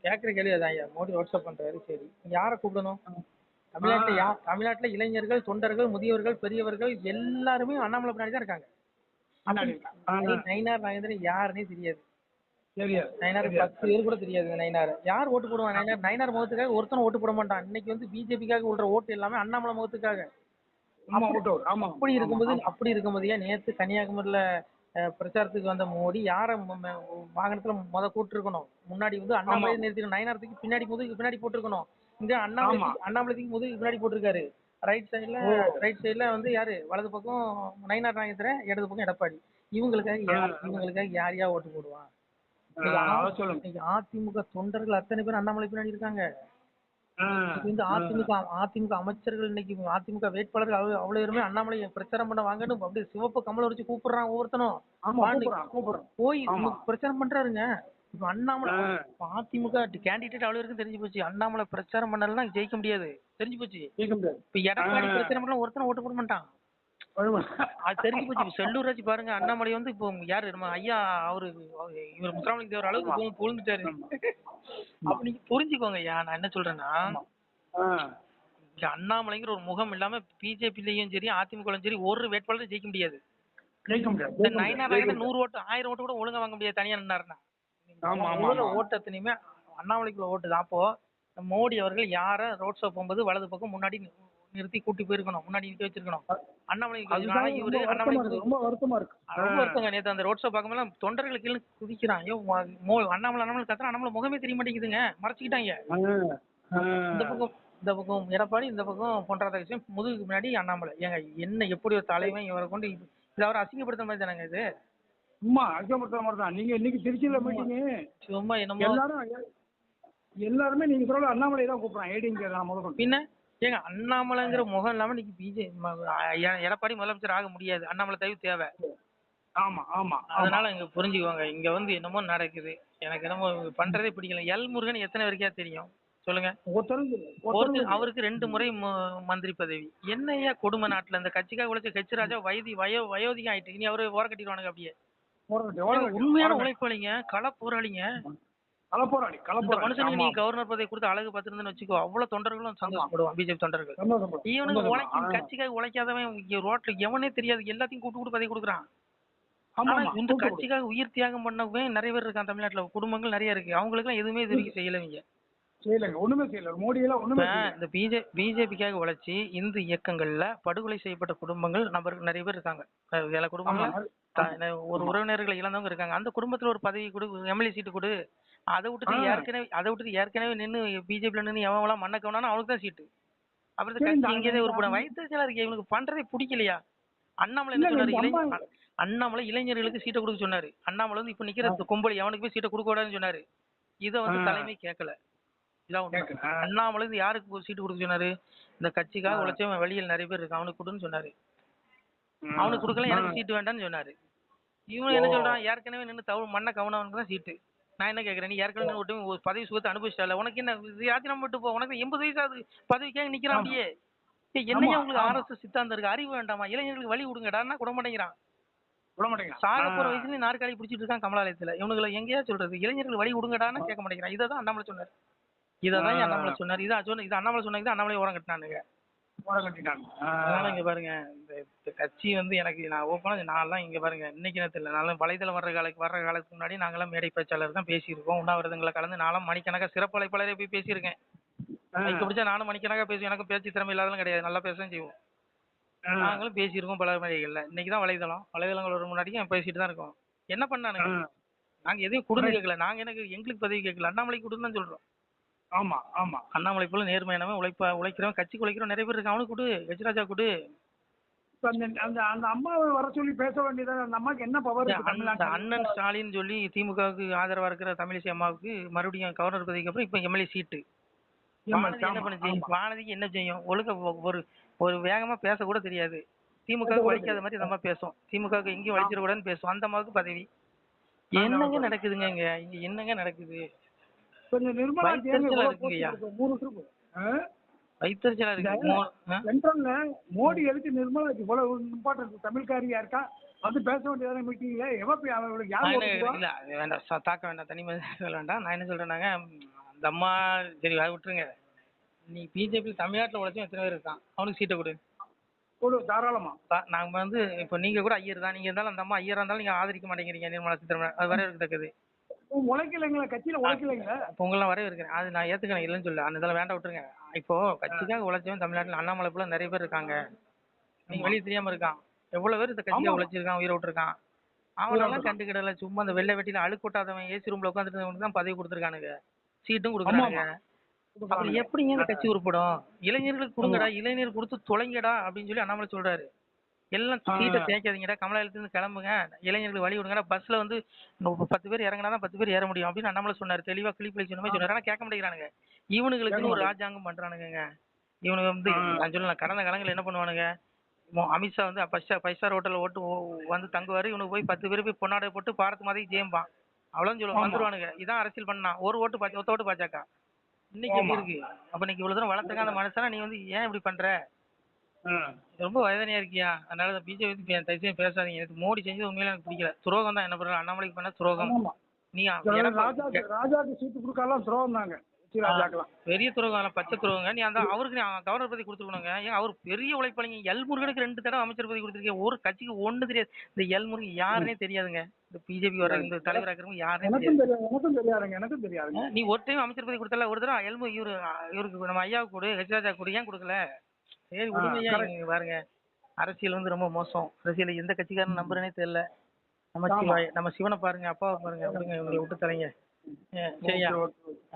கேட்குற கேள்வி அதான் ஐயா. மோடி வாட்ஸ்அப் பண்றாரு சரி. யாரை கூப்பிடணும்? தமிழ்நாட்டுல இளைஞர்கள், தொண்டர்கள், முதியவர்கள், பெரியவர்கள் எல்லாருமே அண்ணாமலை பின்னாடி தான் இருக்காங்க. நயினார் நாகேந்திரன் யாருன்னே தெரியாது. நயினார் 10 பேர் கூட தெரியாது. நயினார் யார் ஓட்டு போடுவான்? நயினார் முகத்துக்காக ஒருத்தனும் ஓட்டு போட மாட்டான். இன்னைக்கு வந்து பிஜேபிக்காக விடுற ஓட்டு எல்லாமே அண்ணாமலை முகத்துக்காக. அப்படி இருக்கும்போது நேத்து கன்னியாகுமரியில பிரச்சாரத்துக்கு வந்த மோடி யார வாகனத்துல கூட்டு இருக்கணும்? முன்னாடி வந்து அண்ணாமலை நிறுத்திக்கணும். நயினாரத்துக்கு பின்னாடி போட்டுருக்கணும். இங்க அண்ணாமலைக்கு முதுகுக்கு பின்னாடி போட்டிருக்காரு. ரைட் சைடுல வந்து யாரு? வலது பக்கம் நயினார் நாகேந்திரன், இடது பக்கம் எடப்பாடி. இவங்களுக்காக யாரையா ஓட்டு போடுவான்? அதிமுக தொண்டர்கள் அத்தனை பேர் அண்ணாமலை பின்னாடி இருக்காங்க. அதிமுக அமைச்சர்கள் இன்னைக்கு அதிமுக வேட்பாளர்கள் அவ்வளவு பேருமே அண்ணாமலை பிரச்சாரம் பண்ண வாங்கன்னு அப்படியே சிவப்பு கமல வச்சு கூப்பிடுறான் ஒவ்வொருத்தனும். போய் பிரச்சாரம் பண்றாருங்க. இப்ப அண்ணாமலை அதிமுக கேண்டிடேட் அவ்வளவு இருக்கும் தெரிஞ்சு போச்சு. அண்ணாமலை பிரச்சாரம் பண்ணலன்னா ஜெயிக்க முடியாது தெரிஞ்சு போச்சு. இப்ப எடப்பாடி பிரச்சாரம் பண்ணலாம் ஒருத்தனை ஓட்டு போட மாட்டான். அது தெரிஞ்சு போச்சு. செல்லூர் ராஜ் பாருங்க, அண்ணாமலை வந்து இப்போ யாரு நம்ம ஐயா இவர் முத்துராமலிங்க தேவர் அளவுக்கு புழுந்துட்டாரு. அப்ப நீங்க புரிஞ்சுக்கோங்க ஐயா. நான் என்ன சொல்றேன்னா, அண்ணாமலைங்கிற ஒரு முகம் இல்லாம பிஜேபிலையும் சரி அதிமுகலையும் சரி ஒரு வேட்பாளரும் ஜெயிக்க முடியாது. நயினார் 100 ஓட்டு 1000 ஓட்டு கூட ஒழுங்கா வாங்க முடியாது தனியா நின்னாருன்னா. ஓட்டு அத்தனையுமே அண்ணாமலைக்குள்ள ஓட்டு தான். அப்போ மோடி அவர்கள் யார ரோட் ஷோ போகும்போது வலது பக்கம் முன்னாடி நிறுத்தி கூட்டி போயிருக்கணும், முன்னாடி நிக்க வச்சிருக்கணும். அண்ணாமலை இவரு ரொம்ப வருத்தங்க. நேத்து அந்த ரோட் ஷோ பார்க்கும்போது தொண்டர்கள் கீழே குதிக்கிறான். அண்ணாமலை கத்துறா, அண்ணாமலை முகமே தெரிய மாட்டேங்குதுங்க, மறைச்சிக்கிட்டாங்க. இந்த பக்கம் எடப்பாடி, இந்த பக்கம் பொன் ராதாகிருஷ்ணன், முதுகுக்கு முன்னாடி அண்ணாமலை. ஏங்க என்ன எப்படி ஒரு தலைவன் இவரை கொண்டு இதை அவரை அசிங்கப்படுத்த மாதிரி தானங்க இது? சும்மா அசிங்கப்படுத்த மாதிரி தான். நீங்க இன்னைக்கு திருச்சியில மீட்டிங் சும்மா என்னமோ எல்லாருமே நீங்க சொல்ல அண்ணாமலை தான் கூப்பிடுறான். ஏடிங்க பின்ன ஏங்க அண்ணாமலைங்கிற முகம் இல்லாம இன்னைக்கு எடப்பாடி முதலமைச்சர் ஆக முடியாது. அண்ணாமலை தயவு தேவை. ஆமா ஆமா. அதனால இங்க புரிஞ்சுக்குவாங்க. இங்க வந்து என்னமோ நடக்குது. எனக்கு என்னமோ பண்றதே பிடிக்கல. எல் முருகன் எத்தனை வரைக்கா தெரியும் சொல்லுங்க? அவருக்கு 2 முறை மந்திரி பதவி. என்னையா கொடுமை நாட்டுல? இந்த கட்சிக்காக உழைச்ச கட்சி ராஜா வயோதிகம் ஆயிட்டு இனி அவரு ஓர கட்டிடுவானுங்க. அப்படியே உண்மையான உழைப்பாளிங்க, கள போராளிங்க. இந்த மனுஷனுக்கு நீங்க கவர்னர் பதவி கொடுத்து அழகு பார்த்திருந்தேன்னு வச்சுக்கோ, அவ்வளவு தொண்டர்களும் சந்தோஷப்படுவான். பிஜேபி தொண்டர்கள் இவனுக்கு கட்சிக்காக உழைக்காதவன் ரோட்ல எவனே தெரியாது எல்லாத்தையும் கூட்டு பதவி கொடுக்குறான். ஆனா இந்த கட்சிக்காக உயிர் தியாகம் பண்ணவே நிறைய பேர் இருக்கான் தமிழ்நாட்டுல. குடும்பங்கள் நிறைய இருக்கு. அவங்களுக்கு எல்லாம் எதுவுமே இது வரைக்கும் செய்யலவீங்க. இந்த பிஜேபிக்காக உழைச்சி இந்து இயக்கங்கள்ல படுகொலை செய்யப்பட்ட குடும்பங்கள் நிறைய பேர் இருக்காங்க. சில குடும்பங்கள் ஒரு உறவினர்களை இழந்தவங்க இருக்காங்க. அந்த குடும்பத்துல ஒரு பதவி கொடு, எம்எல்ஏ சீட்டு கொடு. அதை விட்டுட்டு ஏற்கனவே நின்று பிஜேபியில நின்று எவன் மண்ண கவனாலும் அவனுக்கு தான் சீட்டு. அப்புறம் கட்சி இங்கேயே ஒரு வயிற்றுச்சலா இருக்கு. இவனுக்கு பண்றதே பிடிக்கலையா? அண்ணாமலை என்ன சொன்னாரு? அண்ணாமலை இளைஞர்களுக்கு சீட்டை கொடுக்க சொன்னாரு. அண்ணாமலை வந்து இப்ப நிக்கிற கும்பல் எவனுக்கு போய் சீட்டை கொடுக்க கூடாதுன்னு சொன்னாரு. இதை வந்து தலைமை கேட்கல. அண்ணாமலை யாருக்கு சீட்டு கொடுக்க சொன்னாரு? இந்த கட்சிக்காக உழைச்சவன் வெளியில் நிறைய பேர் இருக்கு, அவனுக்கு கொடுன்னு சொன்னாரு. அவனுக்கு கொடுக்கல, எனக்கு சீட்டு வேண்டாம்னு சொன்னாரு. இவன் என்ன சொல்றான்? ஏற்கனவே நின்று மண்ணை கவனவனுக்கு தான் சீட்டு. நான் என்ன கேட்கறேன், நீ ஏற்கனவே ஒரு பதவி சுகத்தை அனுபவிச்சால, உனக்கு என்ன யாத்திரம் விட்டு போ? உனக்கு 80 வயசு ஆகுது, பதவிக்காக நிக்கிறான். அப்படியே என்னையா உங்களுக்கு RSS சித்தாந்தம் இருக்கு? அறிவு வேண்டாமா? இளைஞர்களுக்கு வழி விடுங்கடான்னா கூட மாட்டேங்கிறான். சாக போற வயசுல நாற்காலி பிடிச்சிட்டு இருக்கான் கமலாலயத்துல. இவனுங்களை எங்கேயா சொல்றது? இளைஞர்கள் வழி விடுங்கடான்னு கேட்க மாட்டேங்கிறான். இதான் அண்ணாமலை சொன்னார். இதான் அண்ணாமலை சொன்னார். இது அண்ணாமலை சொன்னது அண்ணாமலை ஓரம் கட்டினானுங்க. அதனால இங்க பாருங்க, இந்த கட்சி வந்து எனக்கு நான் ஓப்பனா நான்லாம் இங்க பாருங்க, இன்னைக்கு நேரத்தில் நான் வலைதளம் வர்ற காலத்துக்கு முன்னாடி நாங்களாம் மேடை பேச்சாளர் தான் பேசியிருக்கோம். உண்ணாவிரதங்களை கலந்து நான்லாம் மணிக்கணக்காக சிறப்பு அழைப்பாளரே போய் பேசியிருக்கேன். எனக்கு பிடிச்சா நானும் மணிக்கணக்காக பேசுவேன். எனக்கு பேச்சு திறமை இல்லாதெல்லாம் கிடையாது, நல்லா பேசவும் செய்வோம். நாங்களும் பேசியிருக்கோம் பல மேடைகள்ல. இன்னைக்கு தான் வலைதளங்கள் முன்னாடியும் பேசிட்டு தான் இருக்கோம். என்ன பண்ணானுங்க? நாங்க எதையும் கொடுன்னு கேட்கல. நாங்க எங்களுக்கு பதவி கேட்கல, அண்ணாமலை கொடுன்னு தான் சொல்றோம். ஆமா ஆமா. அண்ணாமலை போல நேர்மையானவன் உழைக்கிறவன் கட்சிக்கு உழைக்கிறவன் நிறைய பேர் இருக்கு. அவனுக்கு கொடு, கஜராஜா கொடு. அந்த அம்மாவை வர சொல்லி பேச வேண்டியது. அந்த அம்மாக்கு என்ன பவர்? அண்ணன் ஸ்டாலின் சொல்லி திமுகவுக்கு ஆதரவா இருக்கிற தமிழிசை அம்மாவுக்கு மறுபடியும் கவர்னர் பதவிக்கு அப்புறம் இப்ப எம்எல்ஏ சீட்டு. என்ன பண்ணுச்சு? வானதிக்கு என்ன செய்யும்? ஒழுக்க ஒரு வேகமா பேச கூட தெரியாது. திமுக வலிக்காத மாதிரி நம்ம பேசும். திமுக எங்கேயும் வலிச்சிடக்கூடாதுன்னு பேசும். அந்த அம்மாவுக்கு பதவி. என்னங்க நடக்குதுங்க இங்க? என்னங்க நடக்குது? வயிற்றுச்சலா இருக்கு. மோடி எதுக்கு நிர்மலா இவ்வளவு இம்பார்ட்டன்ட்? தமிழ்காரியா இருக்கா, வந்து பேச வேண்டியதான மீட்டிங்ல? இல்ல வேண்டாம், தாக்க வேண்டாம், தனிமை வேண்டாம். நான் என்ன சொல்றேன்னாங்க, அந்த அம்மா சரி அதை விட்டுருங்க. நீ பிஜேபி தமிழ்நாட்டில் உழைச்சும் எத்தனை பேர் இருக்கான், அவனுக்கு சீட்டை கொடு. கொடு தாராளமா. நாங்கள் வந்து இப்போ நீங்கள் கூட ஐயர் தான், நீங்கள் இருந்தாலும் அந்த அம்மா ஐயராக இருந்தாலும் நீங்கள் ஆதரிக்க மாட்டேங்கிறீங்க நிர்மலா சீதாராமன். அது வரவேற்கத்தக்கது. உழைக்கலைங்களா கட்சியில உழைக்கலைங்களா? இப்போ உங்களெல்லாம் வரவேற்கிறேன், அது நான் ஏற்றுக்கிறேன், இல்லைன்னு சொல்ல. அந்த இதெல்லாம் வேண்டாம், விட்டுருங்க. இப்போ கட்சிக்காக உழைச்சவன் தமிழ்நாட்டில் அண்ணாமலை போல நிறைய பேர் இருக்காங்க. நீங்கள் வெளியே தெரியாமல் இருக்கான். எவ்வளோ பேர் இந்த கட்சிக்காக உழைச்சிருக்கான், உயிரை விட்டுருக்கான். அவனெல்லாம் கண்டுக்கிடல. சும்மா அந்த வெள்ளை வெட்டியில் அழுக்கு கொட்டாதவன் ஏசி ரூமில் உட்காந்துட்டு தான் பதவி கொடுத்துருக்கானுங்க, சீட்டும் கொடுக்குறானுங்க. அப்புறம் எப்படிங்க இந்த கட்சி உருப்படும்? இளைஞர்களுக்கு கொடுங்கடா, இளைஞர் கொடுத்து தொலைங்கடா அப்படின்னு சொல்லி அண்ணாமலை சொல்றாரு. எல்லாம் சீட்டை தேய்க்காதீங்கடா, கமலாலயத்துலேருந்து கிளம்புங்க, இளைஞர்களுக்கு வழி விடுங்கடா, பஸ்ல வந்து 10 பேர் இறங்கினாதான் 10 பேர் ஏற முடியும் அப்படின்னு அண்ணாமலை சொன்னாரு. தெளிவா கிளிப்பிளை சொன்ன மாதிரி சொன்னாரு. ஆனால் கேட்க மாட்டேங்கிறானுங்க. இவனுங்களுக்குன்னு ஒரு ராஜாங்கம் பண்றானுங்க. இவனுக்கு வந்து நான் சொல்லலாம், கடந்த காலங்களில் என்ன பண்ணுவானுங்க, அமித்ஷா வந்து ஃபைவ் ஸ்டார் ஹோட்டலில் வந்து தங்குவாரு. இவனுக்கு போய் 10 பேர் போய் பொன்னாடை போட்டு பாரத் மாதிரி ஜெயம்பான் அவ்வளோன்னு சொல்லுவாங்க. வந்துருவானுங்க. இதான் அரசியல் பண்ணா. ஒரு ஒத்த ஓட்டு பாஜக. இன்னைக்கு எப்படி இருக்கு? அப்ப இன்னைக்கு இவ்வளவு தூரம் வளர்த்துக்க அந்த மனுஷனா நீ வந்து ஏன் இப்படி பண்ற? ரொம்ப வேதனையா இருக்கியா? அதனால பிஜேபி தயவுசெய்து பேசாதீங்க. எனக்கு மோடி செஞ்சது உண்மையில எனக்கு பிடிக்கல. துரோகம் தான். என்ன பண்ற? அண்ணாமலைக்கு பண்ண துரோகம். நீ ராஜாக்கு சீட்டு கொடுக்கலாம் துரோகம் தாங்க. பெரிய துரோகம், பச்சை துரோகங்க. நீ அந்த அவருக்கு கவர்னர் பதவி கொடுத்துருக்கணுங்க. ஏன் அவர் பெரிய உழைப்பாளிங்க. எல்முருகனுக்கு 2 தடவை அமைச்சர் பதவி கொடுத்துருக்கீங்க. ஒரு கட்சிக்கு ஒண்ணு தெரியாது. இந்த எல்முருகன் யாருன்னே தெரியாதுங்க. இந்த பிஜேபி வர இந்த தலைவர் ஆக்கிறவங்க யாருன்னே தெரியாது. எனக்கும் தெரியாதுங்க. நீ ஒரு டைம் அமைச்சர் பதவி கொடுத்தல, ஒரு தடவை இவருக்கு நம்ம ஐயாவுக்கு கொடு, ஹெச்ராஜா கொடு, ஏன் கொடுக்கல? சரி உண்மையா பாருங்க. அரசியல் வந்து ரொம்ப மோசம். அரசியல் எந்த கட்சிக்காரன் நம்புறேனே தெரியல. நம்ம சிவனை பாருங்க, அப்பாவை பாருங்க. விடுங்க, இவங்களை விட்டு தரீங்க. சரியா?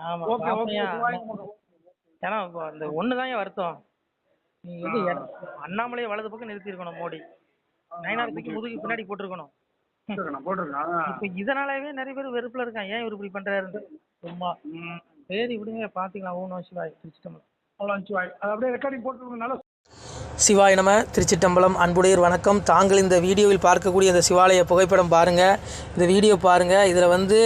ஆமா. ஏன்னா அந்த ஒண்ணுதான் வருத்தம். நீ வந்து அண்ணாமலையை வலது பக்கம் நிறுத்தி இருக்கணும். மோடி நயனார் தூக்கி முதுகு பின்னாடி போட்டிருக்கணும். இப்ப இதனாலவே நிறைய பேர் வெறுப்புல இருக்கான். ஏன் இவர் இப்படி பண்றாரு சும்மா. சரி விடுங்க, பாத்துக்கலாம். ஓம் நம சிவாய். திருச்சிட்டம்பலம். அப்படியே ரெக்கார்டிங் போட்டு நல்லா. சிவாய நம. திருச்சிட்டம்பலம். அன்புடையர் வணக்கம். தாங்கள் இந்த வீடியோவில் பார்க்கக்கூடிய இந்த சிவாலய புகைப்படம் பாருங்கள். இந்த வீடியோ பாருங்கள். இதில் வந்து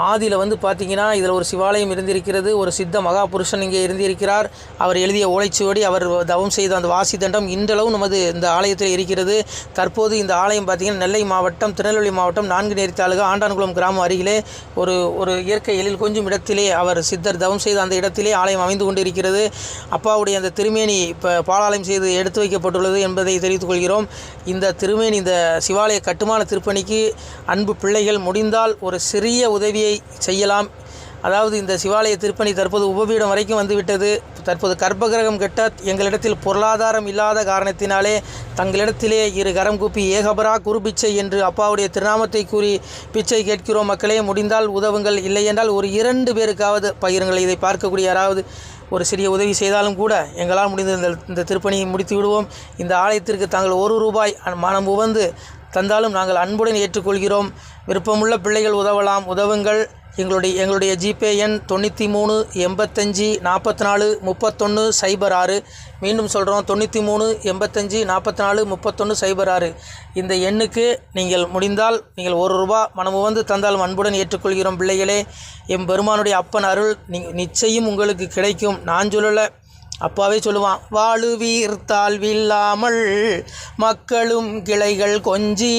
ஆதியில் வந்து பார்த்திங்கன்னா இதில் ஒரு சிவாலயம் இருந்திருக்கிறது. ஒரு சித்த மகாபுருஷன் இங்கே இருந்திருக்கிறார். அவர் எழுதிய ஓலைச்சுவடி, அவர் தவம் செய்த அந்த வாசி தண்டம் இன்றளவும் நமது இந்த ஆலயத்தில் இருக்கிறது. தற்போது இந்த ஆலயம் பார்த்திங்கன்னா நெல்லை மாவட்டம், திருநெல்வேலி மாவட்டம், 4 நேரி தாலுகா, ஆண்டான்குளம் கிராமம் அருகிலே ஒரு இயற்கை எழில் கொஞ்சம் இடத்திலே அவர் சித்தர் தவம் செய்த அந்த இடத்திலே ஆலயம் அமைந்து கொண்டிருக்கிறது. அப்பாவுடைய அந்த திருமேனி இப்போ பாலாலயம் செய்து எடுத்து வைக்கப்பட்டுள்ளது என்பதை தெரிவித்துக் கொள்கிறோம். இந்த திருமேனி, இந்த சிவாலய கட்டுமான திருப்பணிக்கு அன்பு பிள்ளைகள் முடிந்தால் ஒரு சிறிய உதவியை செய்யலாம். அதாவது இந்த சிவாலய திருப்பணி தற்போது உபபீடம் வரைக்கும் வந்துவிட்டது. தற்போது கர்ப்பகிரகம் கட்ட எங்களிடத்தில் பொருளாதாரம் இல்லாத காரணத்தினாலே தங்களிடத்திலே 2 கரம் கூப்பி ஏகபரா குரு பிச்சை என்று அப்பாவுடைய திருநாமத்தை கூறி பிச்சை கேட்கிறோம். மக்களே, முடிந்தால் உதவுங்கள். இல்லை என்றால் ஒரு 2 பேருக்காவது பகிருங்கள். இதை பார்க்கக்கூடிய யாராவது ஒரு சிறிய உதவி செய்தாலும் கூட எங்களால் முடிந்த இந்த திருப்பணியை முடித்து விடுவோம். இந்த ஆலயத்திற்கு தாங்கள் 1 ரூபாய் மனம் உவந்து தந்தாலும் நாங்கள் அன்புடன் ஏற்றுக்கொள்கிறோம். விருப்பமுள்ள பிள்ளைகள் உதவலாம், உதவுங்கள். எங்களுடைய ஜிபே எண் 93 85 44 31 06. மீண்டும் சொல்கிறோம், 93 85 44 31 06. இந்த எண்ணுக்கு நீங்கள் முடிந்தால் நீங்கள் 1 ரூபா மனமு வந்து தந்தாலும் அன்புடன் ஏற்றுக்கொள்கிறோம். பிள்ளைகளே, எம்பெருமானுடைய அப்பன் அருள் நிச்சயம் உங்களுக்கு கிடைக்கும். நான் சொல்லலை, அப்பாவே சொல்லுவான், வாழுவீர் தாழ்வில்லாமல் மக்களும் கிளைகள் கொஞ்சி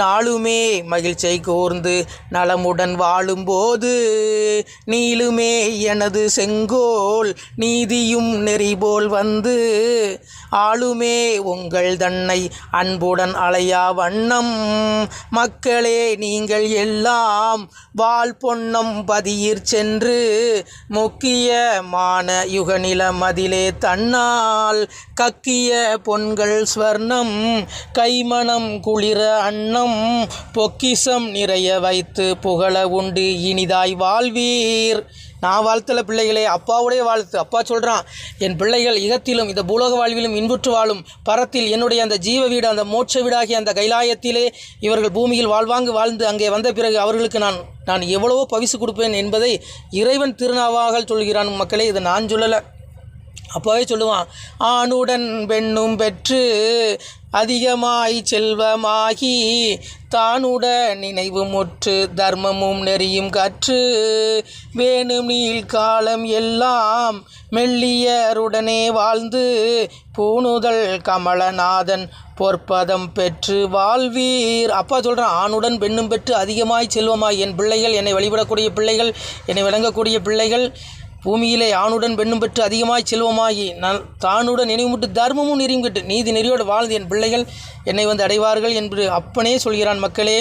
நாளுமே மகிழ்ச்சியை கூர்ந்து நலமுடன் வாழும்போது நீளுமே எனது செங்கோல் நீதியும் நெறிபோல் வந்து ஆளுமே உங்கள் தன்னை அன்புடன் அலையா வண்ணம் மக்களே நீங்கள் எல்லாம் வாழ் பொன்னம் பதியிற் சென்று முக்கியமான யுகநிலம் அதிலே தன்னால் கக்கிய பொன்கள் ஸ்வர்ணம் கைமணம் குளிர அன்னம் பொக்கிசம் நிறைய வைத்து புகழ உண்டு இனிதாய் வாழ்வீர். நான் வாழ்த்தல பிள்ளைகளே, அப்பாவுடைய வாழ்த்து. அப்பா சொல்கிறான், என் பிள்ளைகள் இகத்திலும் இந்த பூலோக வாழ்விலும் இன்புற்று வாழும் பரத்தில் என்னுடைய அந்த ஜீவ வீடு, அந்த மோட்ச வீடாகிய அந்த கைலாயத்திலே இவர்கள் பூமியில் வாழ்ந்து அங்கே வந்த பிறகு அவர்களுக்கு நான் எவ்வளவோ பரிசு கொடுப்பேன் என்பதை இறைவன் திருநாவாக சொல்கிறான். மக்களே, இதை நான் சொல்லலை. அப்போவே சொல்லுவான், ஆணுடன் பெண்ணும் பெற்று அதிகமாய் செல்வமாகி தானுட நினைவு முற்று தர்மமும் நெறியும் கற்று வேணும் நீள் காலம் எல்லாம் மெல்லியருடனே வாழ்ந்து பூணுதல் கமலநாதன் பொற்பதம் பெற்று வாழ்வீர். அப்பா சொல்கிறான், ஆணுடன் பெண்ணும் பெற்று அதிகமாய் செல்வமாய், என் பிள்ளைகள், என்னை வழிபடக்கூடிய பிள்ளைகள், என்னை வணங்கக்கூடிய பிள்ளைகள் பூமியிலே ஆணுடன் பெண்ணும் பெற்று அதிகமாய் செல்வமாகி நான் தானுடன் நினைவுமுட்டு தர்மமும் நெறியும் கட்டு நீதி நெறியோடு வாழ்ந்து என் பிள்ளைகள் என்னை வந்து அடைவார்கள் என்று அப்பனே சொல்கிறான் மக்களே.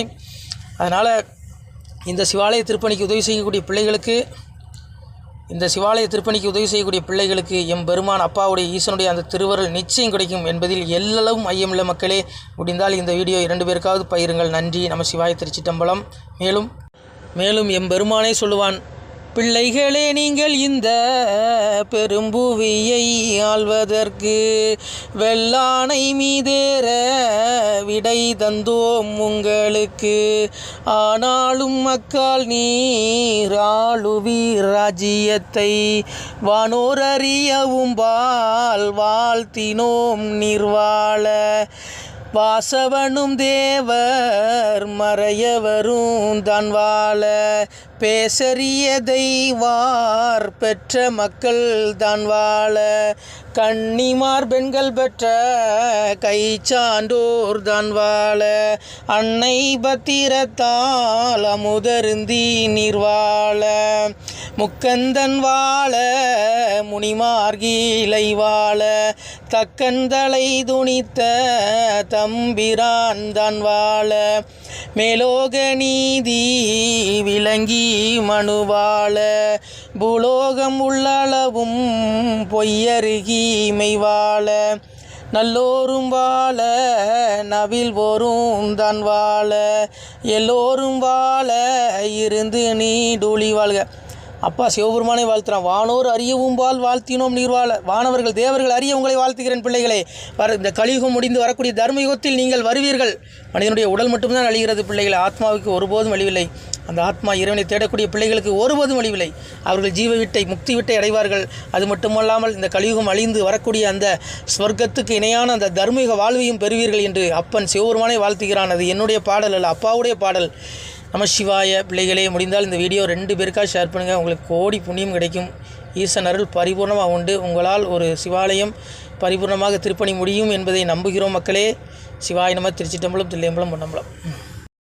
அதனால் இந்த சிவாலய திருப்பணிக்கு உதவி செய்யக்கூடிய பிள்ளைகளுக்கு எம் பெருமான் அப்பாவுடைய ஈசனுடைய அந்த திருவருள் நிச்சயம் கிடைக்கும் என்பதில் எல்லளவும் ஐயமில்லை மக்களே. முடிந்தால் இந்த வீடியோ 2 பேருக்காவது பகிருங்கள். நன்றி. நம சிவாய. திருச்சிட்டம்பலம். மேலும் எம் பெருமானே சொல்லுவான், பிள்ளைகளே, நீங்கள் இந்த பெரும்புவியை ஆள்வதற்கு வெள்ளானை மீதேற விடை தந்தோம் உங்களுக்கு. ஆனாலும் மக்கால் நீர் ஆளுவீர் ராஜ்யத்தை வானோர் அறியவும் வாழ்த்தினோம் நீர்வாழ. வாசவனும் தேவர் மறையவரும் தான் வாழ பேசறியதை வார் பெற்ற மக்கள் தான் வாழ. கன்னிமார் பெண்கள் பெற்ற கை சான்றோர் தான் வாழ. அன்னை பத்திரத்தால் அமுதருந்தி நீர் வாழ. முக்கந்தன் வாழ முனிமார்கீலை வாழ. தக்கந்தலை துணித்த தம்பிரான் தான் வாழ. மேலோக நீதி விளங்கி மனுவாழ. பூலோகம் உள்ளளவும் பொய்யருகி மெய்வாழ. நல்லோரும் வாழ நவில் போரும் தான் வாழ. எல்லோரும் வாழ இருந்து நீடூழி வாழ்க. அப்பா சிவபெருமானை வாழ்த்துறான். வானோர் அறியவும் வாழ்த்தினோம் நீர்வாழ. வானவர்கள் தேவர்கள் அறிய உங்களை வாழ்த்துகிறேன் பிள்ளைகளே. இந்த கலியுகம் முடிந்து வரக்கூடிய தர்மயுகத்தில் நீங்கள் வருவீர்கள். மனிதனுடைய உடல் மட்டும்தான் அழிகிறது பிள்ளைகளை, ஆத்மாவுக்கு ஒருபோதும் அழிவில்லை. அந்த ஆத்மா இறைவனை தேடக்கூடிய பிள்ளைகளுக்கு ஒருபோதும் அழிவில்லை. அவர்கள் ஜீவ விட்டை முக்தி விட்டை அடைவார்கள். அது மட்டுமல்லாமல் இந்த கலியுகம் அழிந்து வரக்கூடிய அந்த ஸ்வர்க்கத்துக்கு இணையான அந்த தர்மயுக வாழ்வையும் பெறுவீர்கள் என்று அப்பன் சிவபெருமானை வாழ்த்துகிறான். அது என்னுடைய பாடல் அல்ல, அப்பாவுடைய பாடல். நம சிவாய. பிள்ளைகளே, முடிந்தால் இந்த வீடியோ 2 பேருக்காக ஷேர் பண்ணுங்கள். உங்களுக்கு கோடி புண்ணியம் கிடைக்கும். ஈசன் அருள் பரிபூர்ணமாக உண்டு. உங்களால் ஒரு சிவாலயம் பரிபூர்ணமாக திருப்பணி முடியும் என்பதை நம்புகிறோம் மக்களே. சிவாய நம. திருச்சிட்டம்பலம், தில்லையம்பலம், பொன்னம்பலம்.